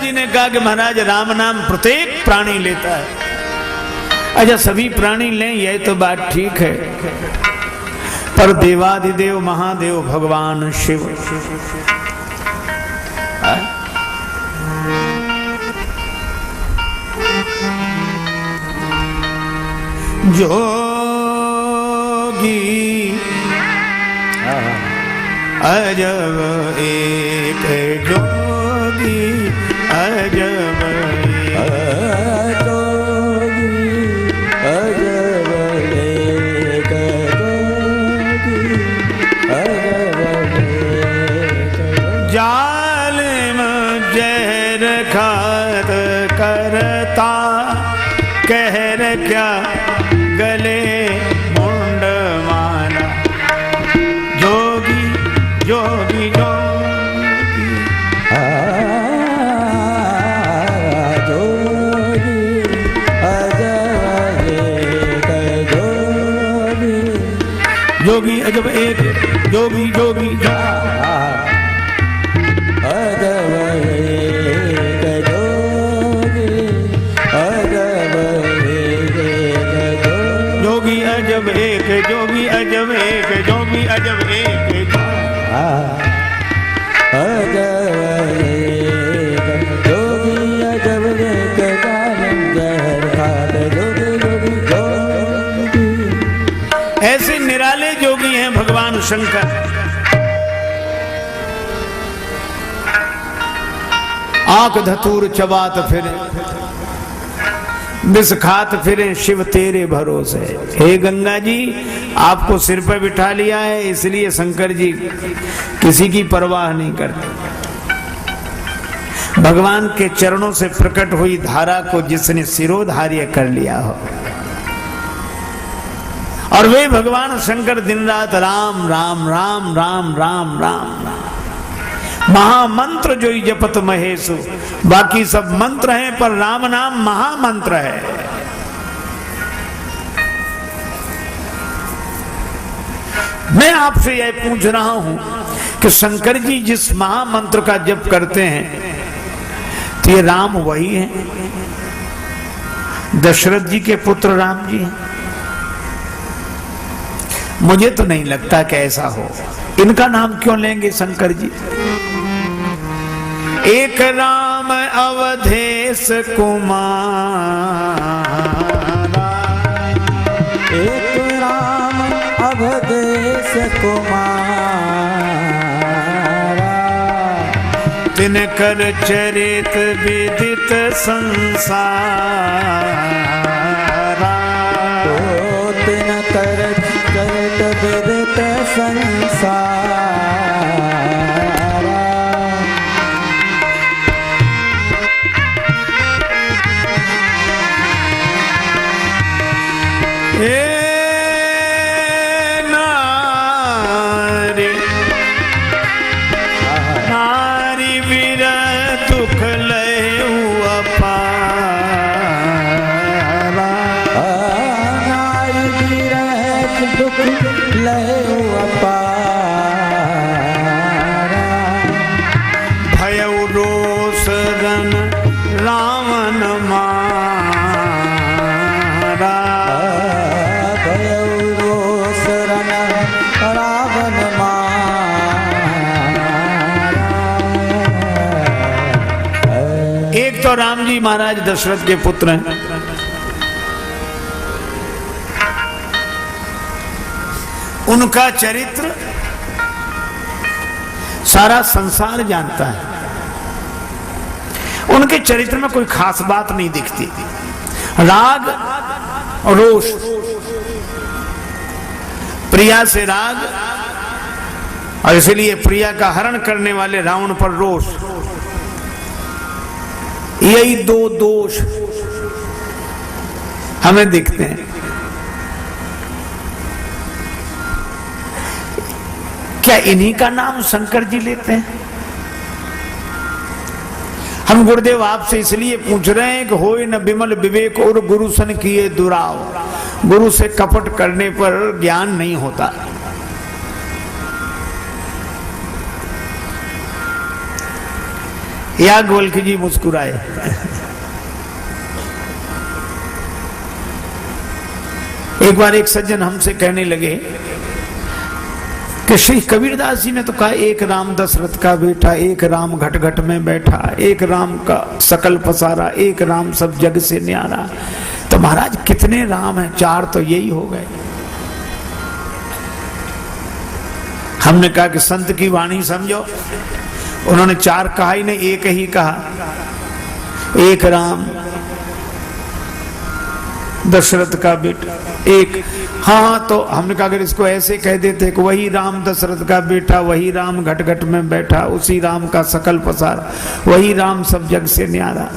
जी ने कहा कि महाराज राम नाम प्रत्येक प्राणी लेता है। अच्छा सभी प्राणी लें यह तो बात ठीक है, पर देवाधिदेव महादेव भगवान शिव जोगी अजब एक जोगी अजब जालिम जहर खात करता कहर क्या गले मुंड मारा। जोगी जोगी जोगी जोगी अजब एक जोगी जोगी जोगी अजब एक जोगी अजब एक जोगी अजब एक जोगी अजब एक ऐसे निराले जोगी हैं भगवान शंकर। आंख धतूर चबात फिरे विष खात फिरे शिव तेरे भरोसे। हे गंगा जी आपको सिर पर बिठा लिया है इसलिए शंकर जी किसी की परवाह नहीं करते। भगवान के चरणों से प्रकट हुई धारा को जिसने सिरोधार्य कर लिया हो, और वे भगवान शंकर दिन रात राम राम राम राम राम राम राम महामंत्र जो ही जपत महेशु। बाकी सब मंत्र हैं पर राम नाम महामंत्र है। मैं आपसे यह पूछ रहा हूं कि शंकर जी जिस महामंत्र का जप करते हैं तो ये राम वही है, दशरथ जी के पुत्र राम जी हैं? मुझे तो नहीं लगता कि ऐसा हो। इनका नाम क्यों लेंगे शंकर जी? एक राम अवधेश कुमारा, एक राम अवधेश कुमारा, तिनकर चरित विदित संसारा। तिनकर चरित विदित संसारा। नारी नारी वीर दुख लहु अपारा। नारी वीर दुख लहु अपारा। भयउ रोष रन रावण मारा। रावण एक तो राम जी महाराज दशरथ के पुत्र हैं, उनका चरित्र सारा संसार जानता है। उनके चरित्र में कोई खास बात नहीं दिखती। राग और रोष, प्रिया से राग और इसलिए प्रिया का हरण करने वाले रावण पर रोष। यही दो दोष हमें दिखते हैं। क्या इन्हीं का नाम शंकर जी लेते हैं? हम गुरुदेव आपसे इसलिए पूछ रहे हैं कि होय न विमल विवेक और गुरु सन किए दुराव। गुरु से कपट करने पर ज्ञान नहीं होता। याज्ञवल्क्य जी मुस्कुराए। एक बार एक सज्जन हमसे कहने लगे कि श्री कबीरदास जी ने तो कहा एक राम दशरथ का बेटा, एक राम घट घट में बैठा, एक राम का सकल पसारा, एक राम सब जग से न्यारा। तो महाराज कितने राम हैं? 4 तो यही हो गए। हमने कहा कि संत की वाणी समझो, उन्होंने 4 कहा ही नहीं, एक ही कहा, एक राम दशरथ का बेटा एक। हाँ, तो हमने कहा अगर इसको ऐसे कह देते कि वही राम दशरथ का बेटा, वही राम घट घट में बैठा, उसी राम का सकल पसारा, वही राम सब जग से न्यारा।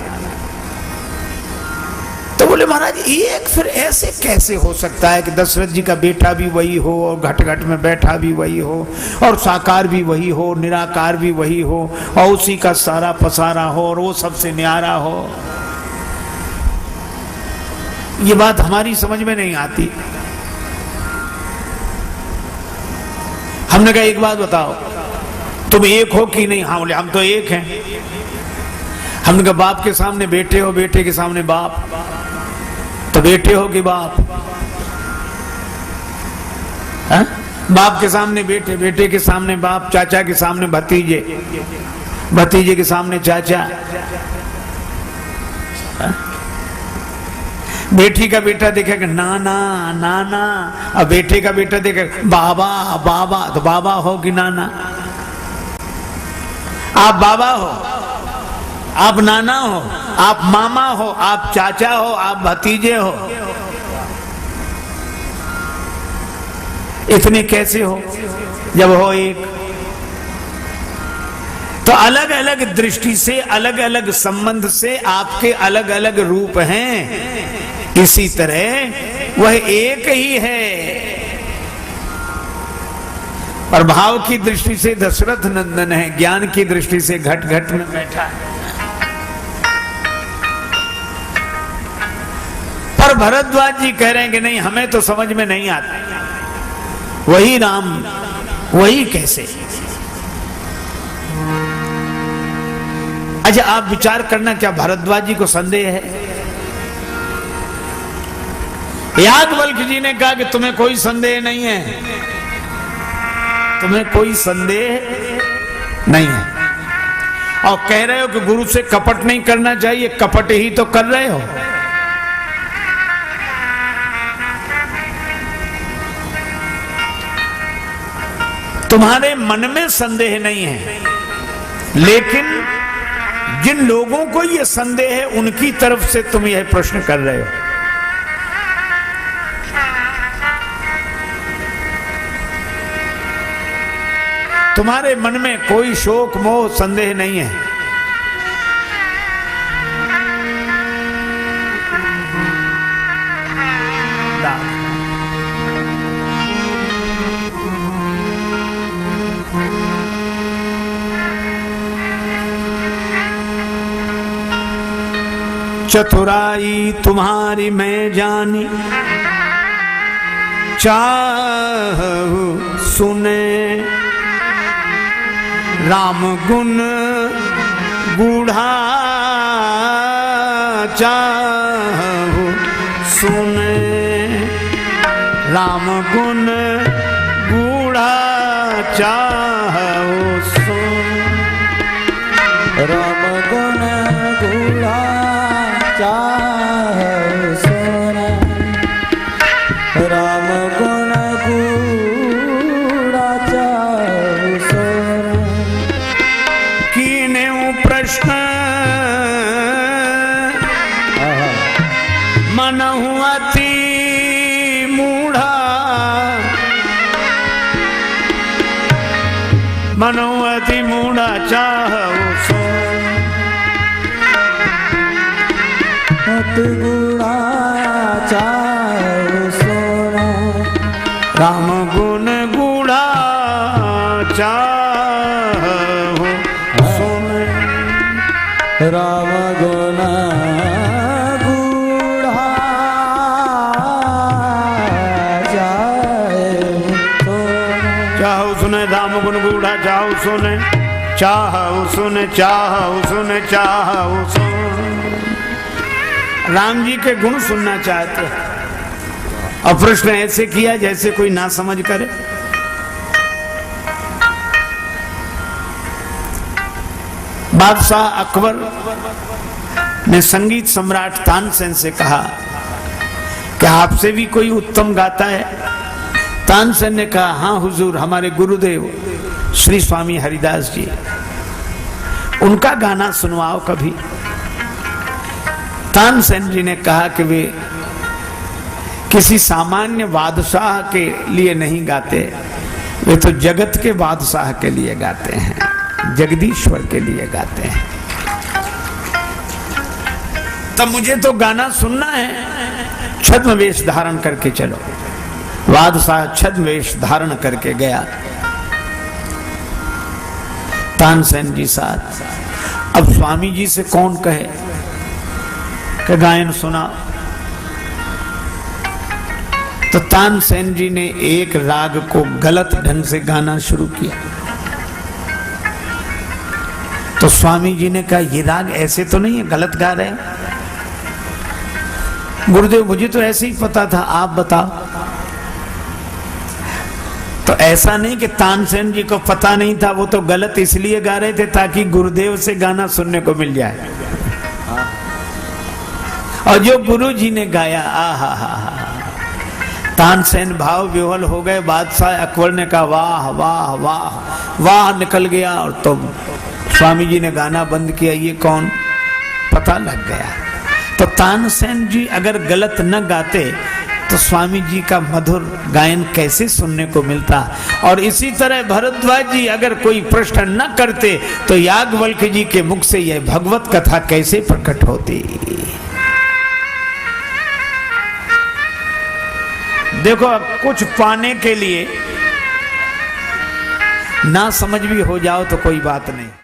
तो बोले महाराज एक फिर ऐसे कैसे हो सकता है कि दशरथ जी का बेटा भी वही हो और घट घट में बैठा भी वही हो और साकार भी वही हो, निराकार भी वही हो और उसी का सारा पसारा हो और वो सबसे न्यारा हो। ये बात हमारी समझ में नहीं आती। हमने कहा एक बात बताओ, तुम एक हो कि नहीं? हाँ बोले हम तो एक हैं। हमने कहा बाप के सामने बेटे हो, बेटे के सामने बाप, तो बेटे हो कि बाप? हा? बाप के सामने बेटे, बेटे के सामने बाप, चाचा के सामने भतीजे, भतीजे के सामने चाचा। हा? बेटी का बेटा देखेगा नाना नाना, अब बेटे का बेटा देखेगा बाबा बाबा, तो बाबा हो कि नाना? आप बाबा हो, आप नाना हो, आप मामा हो, आप चाचा हो, आप भतीजे हो। इतने कैसे हो जब हो एक? तो अलग अलग दृष्टि से, अलग अलग संबंध से आपके अलग अलग रूप हैं। इसी तरह वह एक ही है। और भाव की दृष्टि से दशरथ नंदन है, ज्ञान की दृष्टि से घट घट में बैठा है। पर भरद्वाज जी कह रहे हैं कि नहीं, हमें तो समझ में नहीं आता, वही राम वही कैसे? अच्छा आप विचार करना, क्या भरद्वाज जी को संदेह है? याज्ञवल्क्य जी ने कहा कि तुम्हें कोई संदेह नहीं है, तुम्हें कोई संदेह नहीं है, और कह रहे हो कि गुरु से कपट नहीं करना चाहिए, कपट ही तो कर रहे हो। तुम्हारे मन में संदेह नहीं है, लेकिन जिन लोगों को यह संदेह है उनकी तरफ से तुम यह प्रश्न कर रहे हो। तुम्हारे मन में कोई शोक मोह संदेह नहीं है। चतुराई तुम्हारी मैं जानी, चाहू सुने राम गुण बूढ़ा, चाहू सुने राम गुण बूढ़ा, चाहू सुन राम गुण बूढ़ा, चाहू सुन राम गुण बूढ़ा, चाहू सुन। कीने प्रश्न मनहु अति मूढ़ा, मनहु अति मूढ़ा, चाहू सुन अति बूढ़ा, चाहू सुन राम गुण बूढ़ा, चाहू सुन राम गुण बूढ़ा, चाहू सुन चाहू सुने राम गुण बूढ़ा, चाहू सुने चाहऊ सुन चाहऊ सुन चाहऊ सुन। राम जी के गुण सुनना चाहते हैं और प्रश्न ऐसे किया जैसे कोई ना समझ करे। बादशाह अकबर ने संगीत सम्राट तानसेन से कहा कि आपसे भी कोई उत्तम गाता है? तानसेन ने कहा, हाँ हुजूर, हमारे गुरुदेव श्री स्वामी हरिदास जी, उनका गाना सुनवाओ कभी। तानसेन जी ने कहा कि वे किसी सामान्य बादशाह के लिए नहीं गाते, वे तो जगत के बादशाह के लिए गाते हैं, जगदीश्वर के लिए गाते हैं। तब मुझे तो गाना सुनना है, छद्म वेश धारण करके चलो। बादशाह छद्म वेश धारण करके गया तानसेन जी साथ। अब स्वामी जी से कौन कहे कि गायन सुना, तो तानसेन जी ने एक राग को गलत ढंग से गाना शुरू किया। तो स्वामी जी ने कहा, ये राग ऐसे तो नहीं है, गलत गा रहे हैं। गुरुदेव, मुझे तो ऐसे ही पता था, आप बताओ। तो ऐसा नहीं कि तानसेन जी को पता नहीं था, वो तो गलत इसलिए गा रहे थे ताकि गुरुदेव से गाना सुनने को मिल जाए। और जो गुरु जी ने गाया, आहा हा हा, तानसेन भाव विह्वल हो गए। बादशाह अकबर ने कहा, वाह वाह वाह वाह निकल गया। और तो स्वामी जी ने गाना बंद किया, ये कौन, पता लग गया। तो तानसेन जी अगर गलत न गाते तो स्वामी जी का मधुर गायन कैसे सुनने को मिलता। और इसी तरह भरद्वाज जी अगर कोई प्रश्न न करते तो याज्ञवल्क्य जी के मुख से यह भगवत कथा कैसे प्रकट होती। देखो, कुछ पाने के लिए ना समझ भी हो जाओ तो कोई बात नहीं।